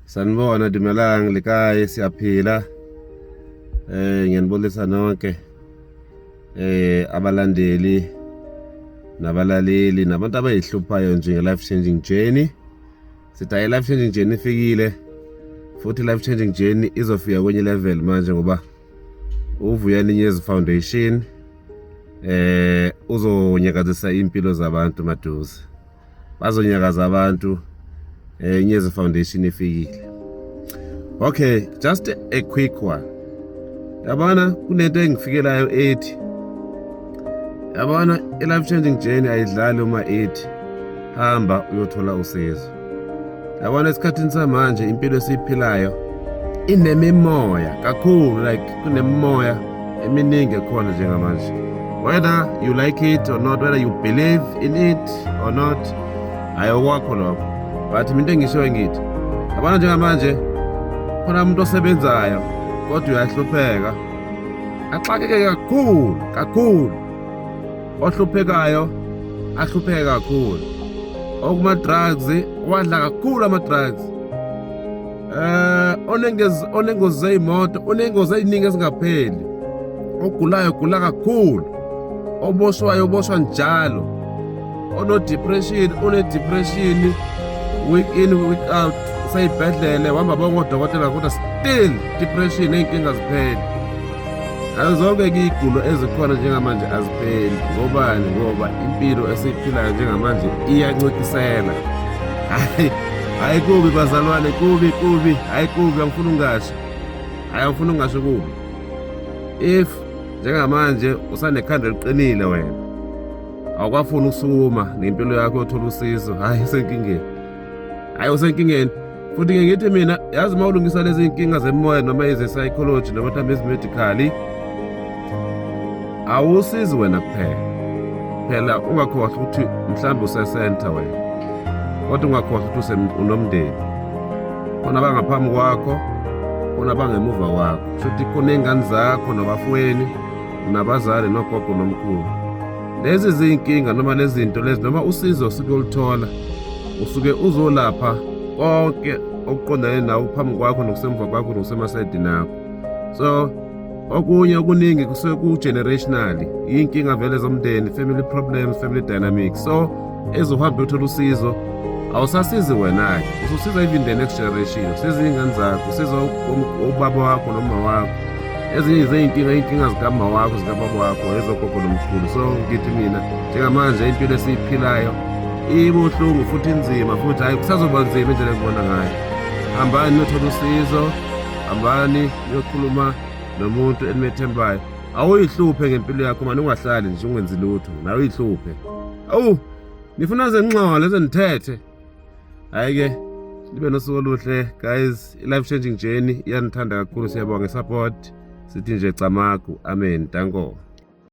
Sanibona Dumelang likaye siyaphila. Ngiyanibonisa nonke abalandeli nabalaleli nabantu abayihluphayo nje nge-life changing journey. Sithi i-life changing journey ifikile futhi life changing journey izofika kwenye level manje ngoba uVuyani Nyezi Foundation uzonyakazisa impilo zabantu maduze. Bazonyakaza abantu Nyezi Foundation ifikile. Okay, just a quick one. Yabona kunento engifikelayo ethi yabona i-life changing journey ayidlali uma ethi hamba uyothola usizo. Yabona esikhathini samanje impilo esiyiphilayo inemimoya kakhulu, like kunemimoya eminingi ekhona njengamanje. Whether you like it or not, whether you believe in it or not, ayokwakho lokho. But into engisho ngithi yabona njengamanje khona umuntu osebenzayo kodwa uyahlupheka, axakeke kakhulu, ohluphekayo ahlupheke kakhulu, okuma drugs wadla kakhulu ama-drugs, onengozi zey'moto, onengozi ey'ningi ezingapheli, ogulayo gula kakhulu, oboshwa njalo, ono-depression, une-depression week in week out, sayibhedlele wahamba bongodokotela kodwa still depression ey'nkinga zipheli. Nazo zonke-ke iy'gulo ezikhona njengamanje azipheli. Ngobani? Ngoba impilo esiyiphilayo njengamanje iyancikisela. Hayi kubi bazalwane, kubi, hayi kubi, angifuna ungasho kubi. If njengamanje usanekhanda eliqinile wena, awukwafuna ukusukuma ngempilo yakho yothola usizo, hayi usenkingeni. Futhi ngithi mina yazi uma ulungisa lezi inkinga zemoya noma eze-psychology noma mhlawumbe ezi-medically, awusizi wena phela ungakhohlwa ukuthi mhlawumbe use-center wena, kodwa ungakhohlwa ukuthi unomndeni. Khona abangaphambi kwakho, khona abangemuva kwakho. Shuthi khona iy'ngane zakho nabafweni, nabazali, nogogo nomkhulu. Lezi zinkinga noma lezi zinto lezi noma usizo usuke ulithola, usuke uzolapha konke okuqondane nawe phambi kwakho nokusemva kwakho nokusemasayidini akho. So okunye okuningi kusuke ku-generationally, iy'nkinga vele zomndeni, family problems, family dynamics. So ezohamba uthola usizo, awusasizi wena-ke, ususiza even the next generation, usiza iy'ngane zakho, usiza ubaba wakho noma wakho. Ezinye zey'nkinga zikama wakho, zikababa wakho, ezogogo nomkhulu. So ngithi mina njengamanje impilo esiyiphilayo ibuhlungu futhi inzima, futhi hayi kusazoba nzima indlela engibona ngayo. Hambani niyothola usizo, hambani niyokhuluma nomuntu enimethembayo. Awuyihluphe ngempilo yakho manje, ungahlali nje ungenzi lutho, nawe uyihluphe. Nifuna zenxole zenithethe. Hayi-ke nibe nosuku oluhle guys. I-life changing journey iyanithanda kakhulu, siyabonga support. Sithi nje camagu, amen, danko.